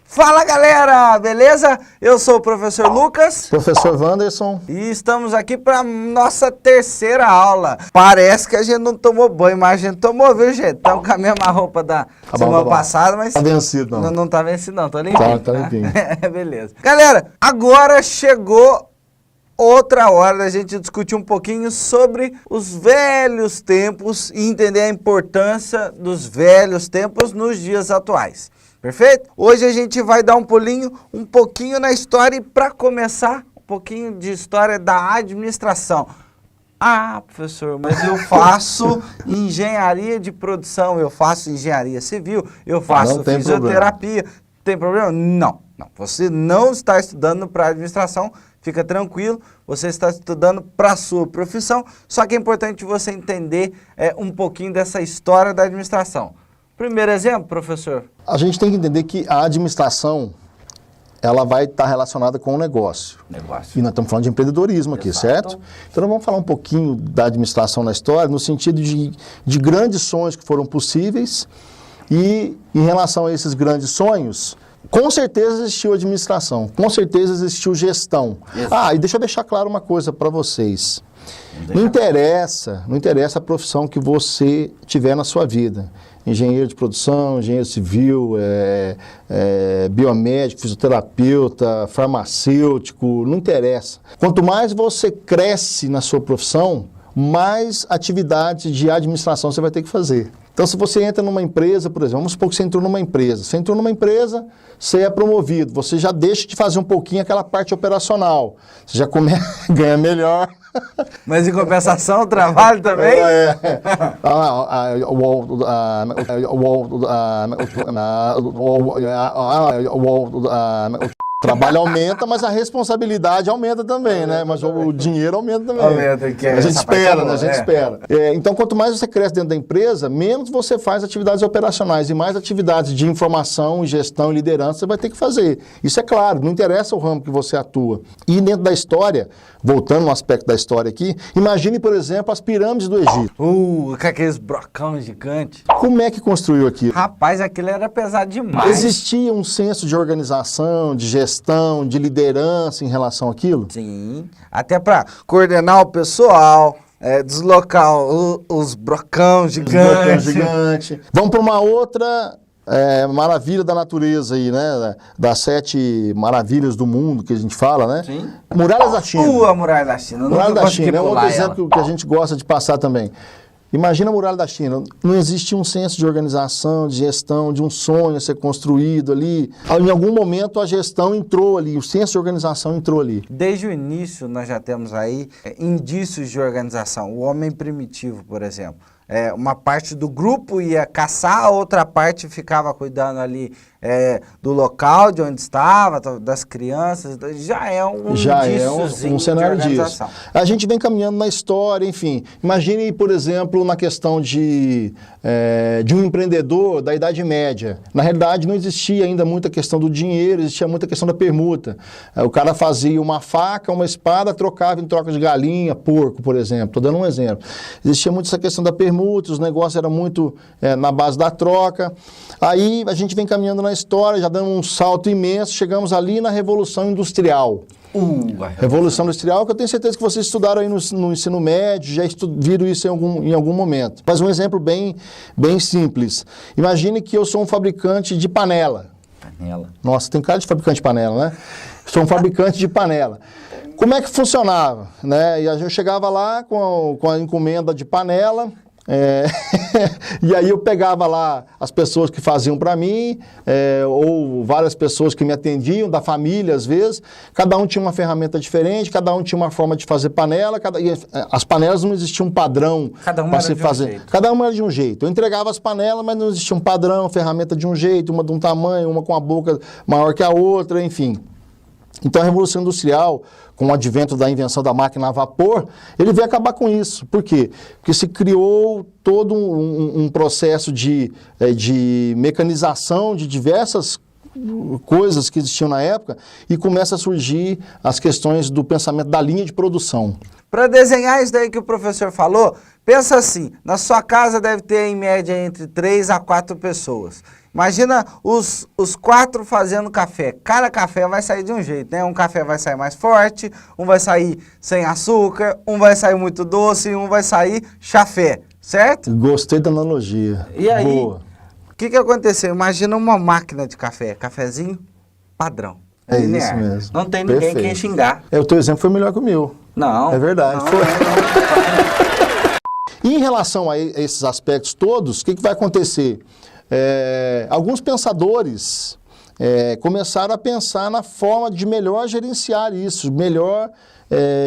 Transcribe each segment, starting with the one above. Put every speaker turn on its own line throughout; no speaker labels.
Fala galera, beleza? Eu sou o professor Lucas.
Professor Wanderson.
E estamos aqui para nossa terceira aula. Parece que a gente não tomou banho, mas a gente tomou, viu, gente? Estamos com a mesma roupa da semana passada, mas...
Tá vencido, não.
Não tá vencido, não. Tô limpinho.
Tá limpinho.
Beleza. Galera, agora chegou outra hora da gente discutir um pouquinho sobre os velhos tempos e entender a importância dos velhos tempos nos dias atuais. Perfeito? Hoje a gente vai dar um pulinho um pouquinho na história e para começar, um pouquinho de história da administração. Ah, professor, mas eu faço engenharia de produção, eu faço engenharia civil, eu faço fisioterapia. Tem problema? Não. Você não está estudando para administração, fica tranquilo, você está estudando para a sua profissão, só que é importante você entender um pouquinho dessa história da administração. Primeiro exemplo, professor?
A gente tem que entender que a administração, ela vai estar relacionada com o negócio. E nós estamos falando de empreendedorismo aqui, certo? Então nós vamos falar um pouquinho da administração na história, no sentido de grandes sonhos que foram possíveis e em relação a esses grandes sonhos, com certeza existiu administração, com certeza existiu gestão. E deixa eu deixar claro uma coisa para vocês. Não interessa a profissão que você tiver na sua vida. Engenheiro de produção, engenheiro civil, biomédico, fisioterapeuta, farmacêutico, não interessa. Quanto mais você cresce na sua profissão, mais atividades de administração você vai ter que fazer. Então, se você entra numa empresa, por exemplo, vamos supor que você entrou numa empresa. Você entrou numa empresa, você é promovido, você já deixa de fazer um pouquinho aquela parte operacional. Você já ganha melhor.
Mas em compensação, o trabalho também?
O trabalho aumenta, mas a responsabilidade aumenta também, né? Mas o dinheiro aumenta também.
Aumenta,
a gente espera, né? A gente espera. Então, quanto mais você cresce dentro da empresa, menos você faz atividades operacionais e mais atividades de informação, gestão e liderança você vai ter que fazer. Isso é claro, não interessa o ramo que você atua. E dentro da história, voltando no aspecto da história aqui, imagine, por exemplo, as pirâmides do Egito.
Com aqueles brocão gigantes.
Como é que construiu aquilo?
Rapaz, aquilo era pesado demais.
Existia um senso de organização, de gestão, de liderança em relação àquilo?
Sim, até para coordenar o pessoal, deslocar os brocão gigantes.
Vamos para uma outra maravilha da natureza aí, né? Das 7 maravilhas do mundo que a gente fala, né?
Sim.
Muralhas da China.
A Muralha da China.
Muralha da China é um outro exemplo que a gente gosta de passar também. Imagina a Muralha da China, não existia um senso de organização, de gestão, de um sonho a ser construído ali. Em algum momento a gestão entrou ali, o senso de organização entrou ali.
Desde o início nós já temos aí indícios de organização. O homem primitivo, por exemplo. Uma parte do grupo ia caçar, a outra parte ficava cuidando ali do local de onde estava, das crianças. Já é um
cenário disso. A gente vem caminhando na história, enfim. Imagine, por exemplo, na questão de um empreendedor da Idade Média. Na realidade, não existia ainda muita questão do dinheiro, existia muita questão da permuta. O cara fazia uma faca, uma espada, trocava em troca de galinha, porco, por exemplo. Estou dando um exemplo. Existia muito essa questão da permuta, os negócios eram muito na base da troca. Aí a gente vem caminhando na história, já dando um salto imenso, chegamos ali na Revolução Industrial. Revolução Industrial, que eu tenho certeza que vocês estudaram aí no ensino médio, já viram isso em algum momento. Mas um exemplo bem simples. Imagine que eu sou um fabricante de panela. Nossa, tem cara de fabricante de panela, né? Sou um fabricante de panela. Como é que funcionava? Né? E eu chegava lá com a encomenda de panela, e aí eu pegava lá as pessoas que faziam para mim, ou várias pessoas que me atendiam, da família às vezes, cada um tinha uma ferramenta diferente, cada um tinha uma forma de fazer panela, as panelas não existia um padrão para se fazer. Cada uma era de um jeito. Eu entregava as panelas, mas não existia um padrão, ferramenta de um jeito, uma de um tamanho, uma com a boca maior que a outra, enfim. Então a Revolução Industrial, com o advento da invenção da máquina a vapor, ele veio acabar com isso. Por quê? Porque se criou todo um processo de mecanização de diversas coisas que existiam na época e começa a surgir as questões do pensamento da linha de produção.
Para desenhar isso daí que o professor falou, pensa assim, na sua casa deve ter em média entre 3 a 4 pessoas. Imagina os 4 fazendo café. Cada café vai sair de um jeito, né? Um café vai sair mais forte, um vai sair sem açúcar, um vai sair muito doce e um vai sair chafé, certo?
Gostei da analogia.
E aí,
Boa.
o que aconteceu? Imagina uma máquina de café, cafezinho padrão,
É
linear.
isso mesmo.
Não tem ninguém
Perfeito.
quem xingar.
O teu exemplo foi melhor que o meu.
Não.
É verdade.
Não,
Foi.
não.
E em relação a esses aspectos todos, o que vai acontecer? Alguns pensadores começaram a pensar na forma de melhor gerenciar isso, melhor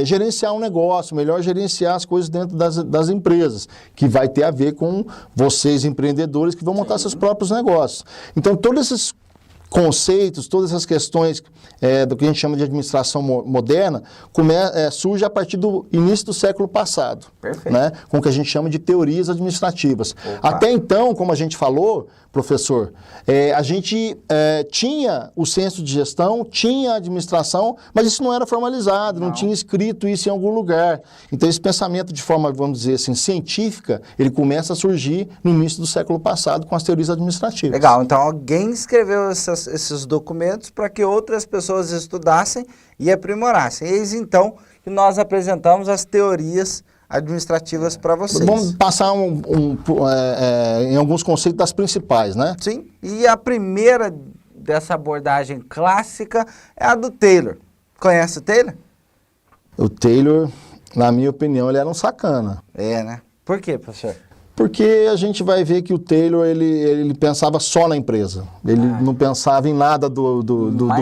gerenciar um negócio, melhor gerenciar as coisas dentro das empresas, que vai ter a ver com vocês, empreendedores, que vão montar seus próprios negócios. Então, todos esses conceitos, todas essas questões do que a gente chama de administração moderna, surge a partir do início do século passado.
Perfeito.
Né? Com o que a gente chama de teorias administrativas.
Opa.
Até então, como a gente falou, professor, a gente tinha o senso de gestão, tinha a administração, mas isso não era formalizado, não tinha escrito isso em algum lugar. Então, esse pensamento de forma, vamos dizer assim, científica, ele começa a surgir no início do século passado com as teorias administrativas.
Legal, então alguém escreveu esses documentos para que outras pessoas estudassem e aprimorassem. Eis então que nós apresentamos as teorias administrativas para vocês.
Vamos passar em alguns conceitos das principais, né?
Sim, e a primeira dessa abordagem clássica é a do Taylor. Conhece o Taylor?
O Taylor, na minha opinião, ele era um sacana.
É, né? Por quê, professor?
Porque a gente vai ver que o Taylor, ele pensava só na empresa. Ele não pensava em nada do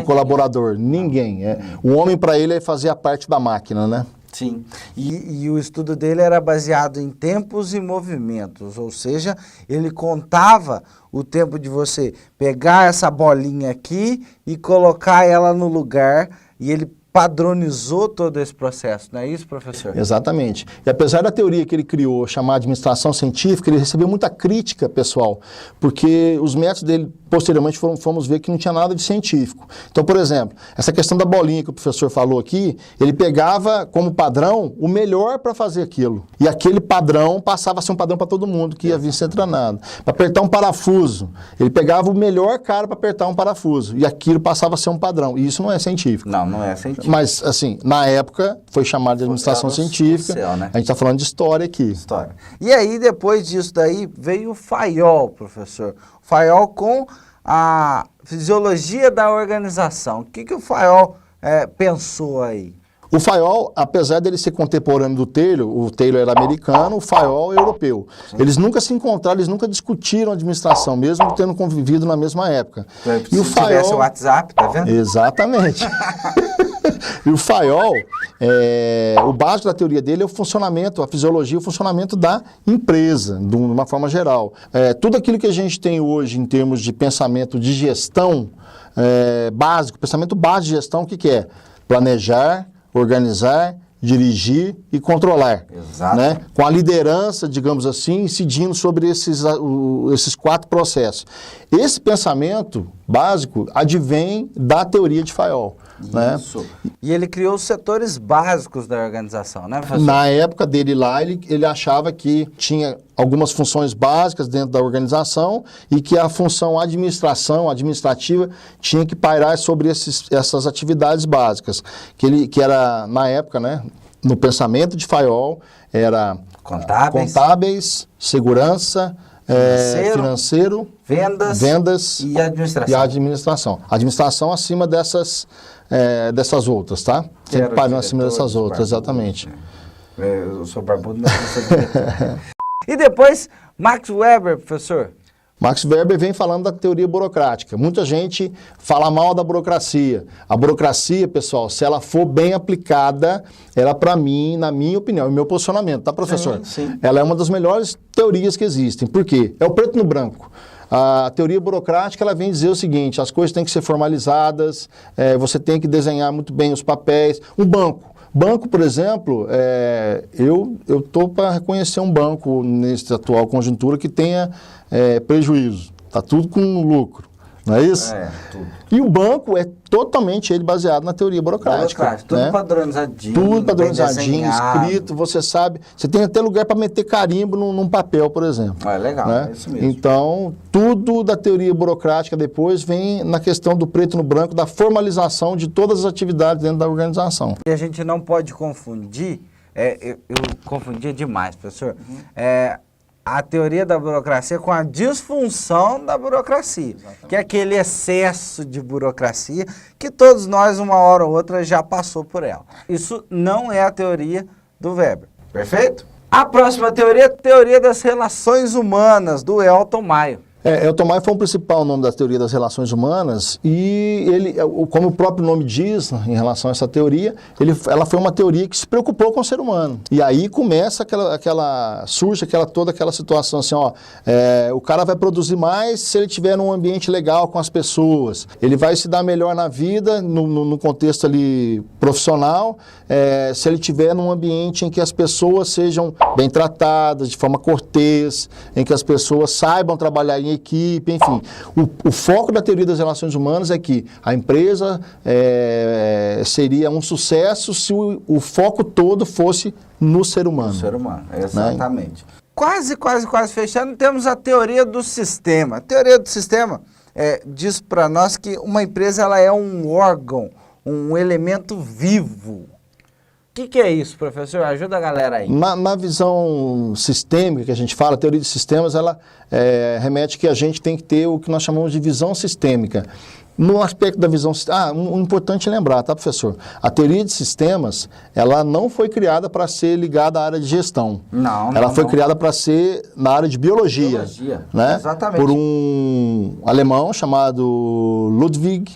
colaborador. Ninguém. O homem, para ele, fazia parte da máquina, né?
Sim, e o estudo dele era baseado em tempos e movimentos, ou seja, ele contava o tempo de você pegar essa bolinha aqui e colocar ela no lugar, e ele padronizou todo esse processo, não é isso, professor?
Exatamente. E apesar da teoria que ele criou, chamada administração científica, ele recebeu muita crítica, pessoal, porque os métodos dele, posteriormente, fomos ver que não tinha nada de científico. Então, por exemplo, essa questão da bolinha que o professor falou aqui, ele pegava como padrão o melhor para fazer aquilo. E aquele padrão passava a ser um padrão para todo mundo que ia vir ser treinado. Para apertar um parafuso, ele pegava o melhor cara para apertar um parafuso. E aquilo passava a ser um padrão. E isso não é científico.
Não, não é científico.
Mas, assim, na época, foi chamado de administração científica.
Céu, né?
A gente está falando de história aqui.
História. E aí, depois disso daí, veio o Fayol, professor. O Fayol com a fisiologia da organização. O que o Fayol pensou aí?
O Fayol, apesar dele ser contemporâneo do Taylor, o Taylor era americano, o Fayol é europeu. Sim. Eles nunca se encontraram, eles nunca discutiram administração, mesmo tendo convivido na mesma época.
E o Fayol... tivesse o WhatsApp, tá vendo?
Exatamente. E o Fayol, o básico da teoria dele é o funcionamento, a fisiologia, o funcionamento da empresa, de uma forma geral. Tudo aquilo que a gente tem hoje em termos de pensamento de gestão básico, pensamento básico de gestão, o que é? Planejar, organizar, dirigir e controlar.
Exato.
Né? Com a liderança, digamos assim, incidindo sobre esses 4 processos. Esse pensamento básico advém da teoria de Fayol.
Isso. Né? E ele criou os setores básicos da organização, né, professor?
Na época dele lá, ele achava que tinha algumas funções básicas dentro da organização e que a função administrativa tinha que pairar sobre essas atividades básicas. Que era, na época, né, no pensamento de Fayol, era contábeis, segurança, financeiro, vendas
e administração.
Administração acima dessas outras, tá? Sempre param acima dessas outras, exatamente.
Eu sou barbudo, mas não sou diretor. E depois, Max Weber, professor?
Max Weber vem falando da teoria burocrática. Muita gente fala mal da burocracia. A burocracia, pessoal, se ela for bem aplicada, ela, para mim, na minha opinião, e meu posicionamento, tá, professor?
Sim.
Ela é uma das melhores teorias que existem. Por quê? É o preto no branco. A teoria burocrática, ela vem dizer o seguinte: as coisas têm que ser formalizadas, você tem que desenhar muito bem os papéis. Um banco, por exemplo, eu estou para reconhecer um banco nessa atual conjuntura que tenha prejuízo. Está tudo com lucro. não é isso?
Tudo.
E o banco é totalmente ele baseado na teoria burocrática.
Tudo
né?
padronizadinho.
Tudo padronizadinho, escrito, você sabe. Você tem até lugar para meter carimbo num papel, por exemplo.
Legal,
né?
é isso mesmo.
Então, tudo da teoria burocrática depois vem na questão do preto no branco, da formalização de todas as atividades dentro da organização.
E a gente não pode confundir, eu confundia demais, professor, a teoria da burocracia com a disfunção da burocracia, que é aquele excesso de burocracia que todos nós, uma hora ou outra, já passou por ela. Isso não é a teoria do Weber, perfeito? A próxima teoria é a teoria das relações humanas, do Elton Maio.
Elton Maio foi o principal nome da teoria das relações humanas e ele, como o próprio nome diz em relação a essa teoria, ela foi uma teoria que se preocupou com o ser humano. E aí começa surge toda aquela situação assim, o cara vai produzir mais se ele tiver num ambiente legal com as pessoas. Ele vai se dar melhor na vida, no contexto ali profissional, se ele tiver num ambiente em que as pessoas sejam bem tratadas, de forma cortês, em que as pessoas saibam trabalhar em equipe, enfim. O foco da teoria das relações humanas é que a empresa seria um sucesso se o foco todo fosse no ser humano.
No ser humano, exatamente. Né? Quase fechando, temos a teoria do sistema. A teoria do sistema diz para nós que uma empresa ela é um órgão, um elemento vivo. O que é isso, professor? Ajuda a galera aí.
Na visão sistêmica que a gente fala, a teoria de sistemas, ela remete que a gente tem que ter o que nós chamamos de visão sistêmica. No aspecto da visão... importante lembrar, tá, professor? A teoria de sistemas, ela não foi criada para ser ligada à área de gestão. Ela foi criada para ser na área de biologia. Né?
Exatamente.
Por um alemão chamado Ludwig...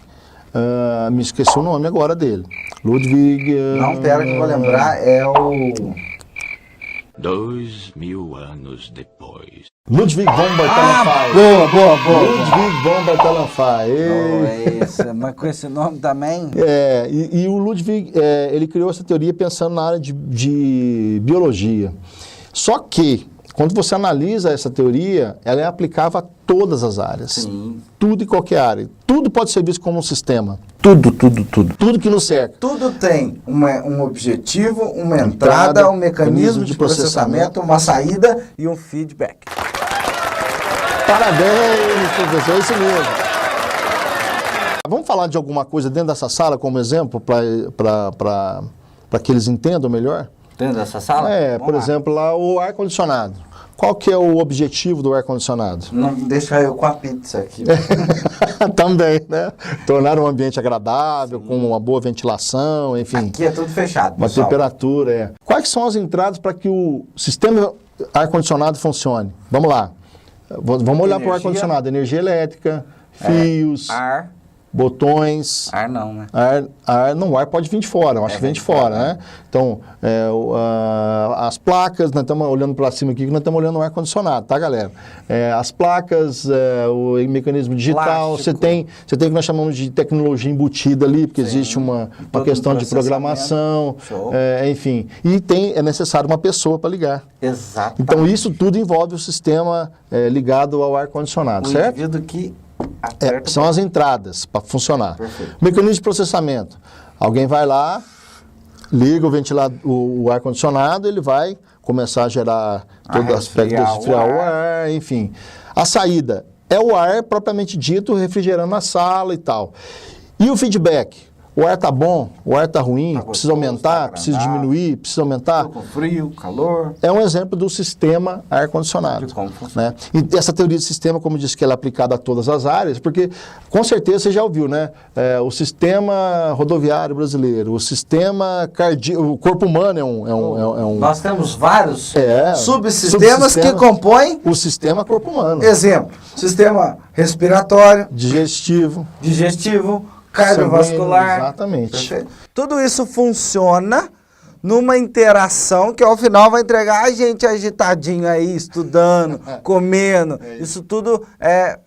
me esqueci o nome agora dele. Ludwig...
Não, pera que eu vou lembrar, é o...
2000 anos depois.
Ludwig von Bertalanffy.
Boa.
Ludwig von Bertalanffy.
Mas com esse nome também...
E o Ludwig, ele criou essa teoria pensando na área de biologia. Só que, quando você analisa essa teoria, ela é aplicável a todas as áreas.
Sim.
Tudo e qualquer área. Tudo pode ser visto como um sistema.
Tudo.
Tudo que nos cerca.
Tudo tem um objetivo, uma entrada, um mecanismo de processamento, uma saída e um feedback.
Parabéns, professor, é isso mesmo. Vamos falar de alguma coisa dentro dessa sala como exemplo para que eles entendam melhor?
Dentro dessa sala?
Por exemplo, lá o ar-condicionado. Qual que é o objetivo do ar-condicionado?
Não deixar eu com a pizza aqui.
Também, né? Tornar um ambiente agradável, com uma boa ventilação, enfim.
Aqui é tudo fechado,
uma
pessoal.
Temperatura, Quais são as entradas para que o sistema ar-condicionado funcione? Vamos lá. Vamos olhar para o ar-condicionado. Energia elétrica, fios...
Ar.
Botões...
Ar não, né?
O ar pode vir de fora, eu acho que vem de fora, né? Então, as placas, nós estamos olhando para cima aqui, que nós estamos olhando o ar-condicionado, tá, galera? As placas, o mecanismo digital, você tem o que nós chamamos de tecnologia embutida ali, porque existe uma questão de programação, enfim. E é necessário uma pessoa para ligar.
Exato.
Então, isso tudo envolve o sistema ligado ao ar-condicionado, certo?
O indivíduo que...
são as entradas para funcionar.
Perfeito.
Mecanismo de processamento. Alguém vai lá, liga o ventilador, o ar-condicionado, ele vai começar a gerar todo o aspecto de resfriar o ar, enfim. A saída é o ar propriamente dito, refrigerando a sala e tal. E o feedback? O ar está bom, o ar está ruim, precisa aumentar, precisa diminuir, precisa aumentar.
Com frio, calor.
É um exemplo do sistema ar-condicionado.
De como funciona.
Né? E essa teoria de sistema, como disse, que ela é aplicada a todas as áreas, porque com certeza você já ouviu, né? O sistema rodoviário brasileiro, o sistema cardíaco, o corpo humano é um...
Nós temos vários subsistemas que compõem
o sistema corpo humano.
Exemplo, sistema respiratório,
digestivo,
cardiovascular.
Exatamente.
Perfeito. Tudo isso funciona numa interação que ao final vai entregar a gente agitadinho aí, estudando, comendo. Isso tudo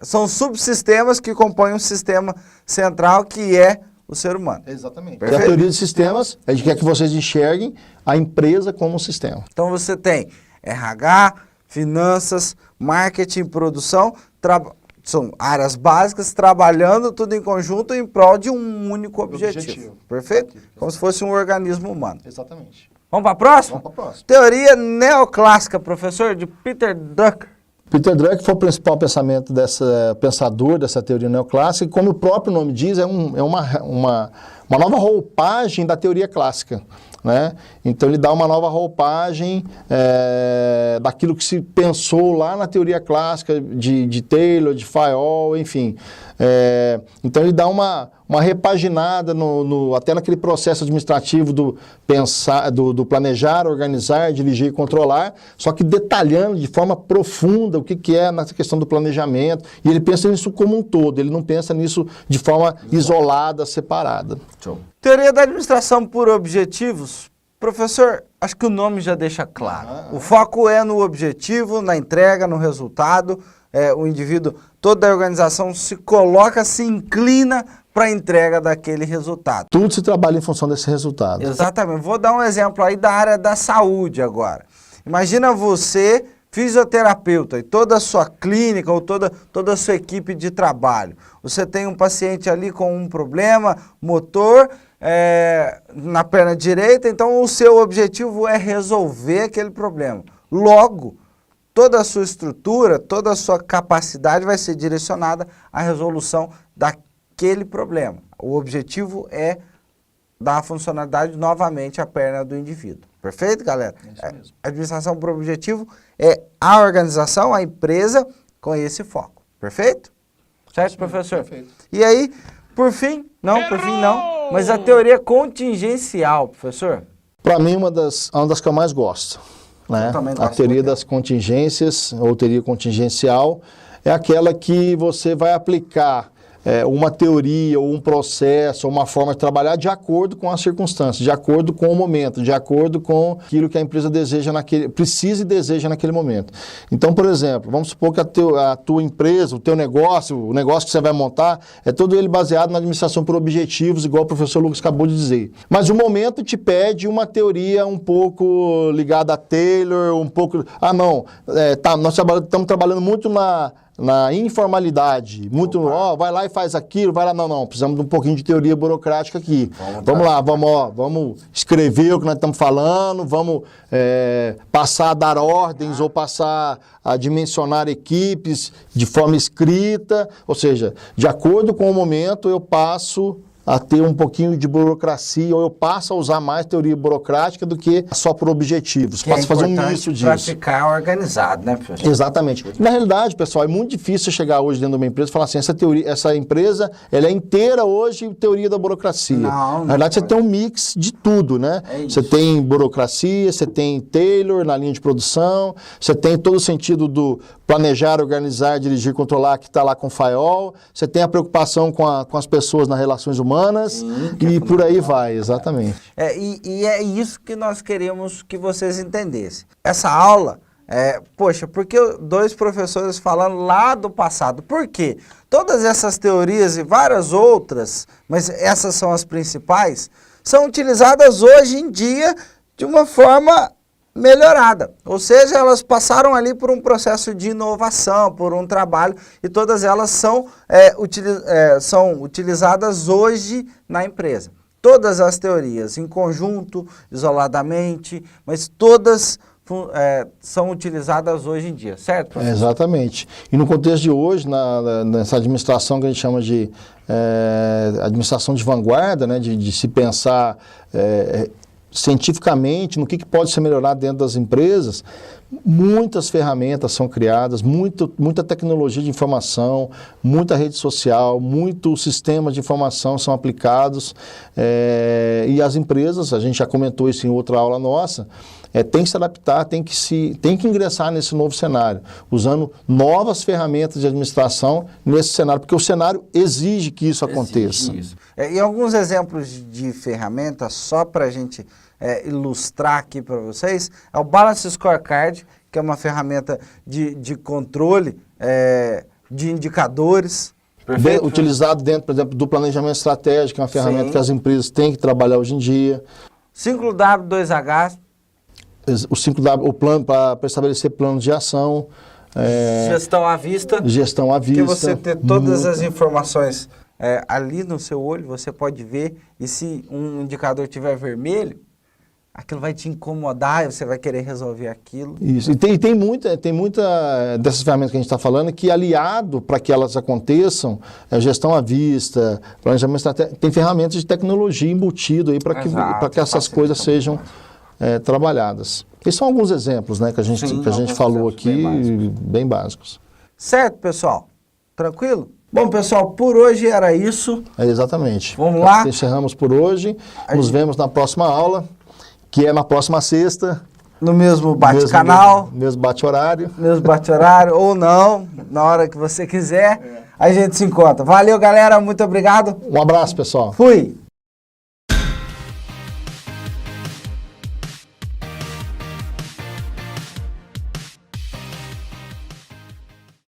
são subsistemas que compõem um sistema central que é o ser humano.
Exatamente.
Perfeito?
E a teoria de sistemas, a gente quer que vocês enxerguem a empresa como um sistema.
Então você tem RH, finanças, marketing, produção, são áreas básicas trabalhando tudo em conjunto em prol de um único objetivo. Perfeito? Como se fosse um organismo humano.
Exatamente.
Vamos para a próxima?
Vamos para a próxima.
Teoria neoclássica, professor, de Peter Drucker.
Peter Drucker foi o principal pensador dessa teoria neoclássica, e como o próprio nome diz, é uma nova roupagem da teoria clássica, né? Então ele dá uma nova roupagem daquilo que se pensou lá na teoria clássica de Taylor, de Fayol, enfim. Então ele dá uma repaginada até naquele processo administrativo do planejar, organizar, dirigir e controlar, só que detalhando de forma profunda o que é nessa questão do planejamento, e ele pensa nisso como um todo, ele não pensa nisso de forma isolada, separada.
Show. Teoria da administração por objetivos. Professor, acho que o nome já deixa claro. O foco é no objetivo, na entrega, no resultado. O indivíduo, toda a organização se coloca, se inclina para a entrega daquele resultado.
Tudo se trabalha em função desse resultado.
Exatamente. Vou dar um exemplo aí da área da saúde agora. Imagina você, fisioterapeuta, e toda a sua clínica ou toda a sua equipe de trabalho. Você tem um paciente ali com um problema motor na perna direita, então o seu objetivo é resolver aquele problema. Logo, toda a sua estrutura, toda a sua capacidade vai ser direcionada à resolução daquele problema. O objetivo é dar a funcionalidade novamente à perna do indivíduo. Perfeito, galera?
É isso mesmo.
A administração por objetivo é a organização, a empresa, com esse foco. Perfeito? Certo, professor?
Perfeito.
E aí, por fim, mas a teoria contingencial, professor?
Para mim, uma das que eu mais gosto. Né? A teoria das contingências, ou teoria contingencial, é aquela que você vai aplicar uma teoria, ou um processo, ou uma forma de trabalhar de acordo com as circunstâncias, de acordo com o momento, de acordo com aquilo que a empresa precisa e deseja naquele momento. Então, por exemplo, vamos supor que a tua empresa, o teu negócio, o negócio que você vai montar, é todo ele baseado na administração por objetivos, igual o professor Lucas acabou de dizer. Mas o momento te pede uma teoria um pouco ligada a Taylor, um pouco... nós estamos trabalhando muito na informalidade, muito, vai lá e faz aquilo, vai lá, não, precisamos de um pouquinho de teoria burocrática aqui. Vamos escrever o que nós estamos falando, vamos passar a dar ordens ou passar a dimensionar equipes de forma escrita, ou seja, de acordo com o momento eu passo a ter um pouquinho de burocracia, ou eu passo a usar mais teoria burocrática do que só por objetivos. Passo a fazer um misto disso.
Para ficar organizado, né, professor?
Exatamente. Na realidade, pessoal, é muito difícil chegar hoje dentro de uma empresa e falar assim, essa empresa, ela é inteira hoje teoria da burocracia. Na realidade, você tem um mix de tudo, né? Você tem burocracia, você tem Taylor na linha de produção, você tem todo o sentido do planejar, organizar, dirigir, controlar, que está lá com o Fayol, você tem a preocupação com as pessoas nas relações humanas, e por aí vai, exatamente.
E é isso que nós queremos que vocês entendessem. Essa aula, porque dois professores falando lá do passado. Por quê? Todas essas teorias e várias outras, mas essas são as principais, são utilizadas hoje em dia de uma forma melhorada, ou seja, elas passaram ali por um processo de inovação, por um trabalho, e todas elas são utilizadas hoje na empresa. Todas as teorias, em conjunto, isoladamente, mas todas são utilizadas hoje em dia, certo?
Exatamente. E no contexto de hoje, nessa administração que a gente chama de administração de vanguarda, né, de se pensar cientificamente no que pode ser melhorado dentro das empresas, muitas ferramentas são criadas, muita tecnologia de informação, muita rede social, muitos sistemas de informação são aplicados, e as empresas, a gente já comentou isso em outra aula nossa, tem que se adaptar, tem que ingressar nesse novo cenário, usando novas ferramentas de administração nesse cenário, porque o cenário exige que isso aconteça.
Isso. E alguns exemplos de ferramentas, só para a gente ilustrar aqui para vocês, é o Balance Scorecard, que é uma ferramenta de controle de indicadores.
Perfeito. Utilizado dentro, por exemplo, do planejamento estratégico, que é uma ferramenta que as empresas têm que trabalhar hoje em dia.
5W2H.
O 5W, o plano para estabelecer planos de ação.
Gestão à vista.
Gestão à vista.
Que você ter todas as informações ali no seu olho, você pode ver. E se um indicador estiver vermelho, aquilo vai te incomodar e você vai querer resolver aquilo.
Isso. E tem muita dessas ferramentas que a gente está falando que, aliado para que elas aconteçam, gestão à vista, planejamento estratégico, tem ferramentas de tecnologia embutido aí para que essas coisas sejam trabalhadas. Esses são alguns exemplos, né, que a gente falou aqui, bem básicos.
Certo, pessoal? Tranquilo? Bom, pessoal, por hoje era isso.
Exatamente.
Vamos lá?
Encerramos por hoje. Nos vemos na próxima aula, que é na próxima sexta.
No mesmo bate-canal.
Mesmo bate-horário.
Mesmo bate-horário, ou não, na hora que você quiser. A gente se encontra. Valeu, galera. Muito obrigado.
Um abraço, pessoal.
Fui.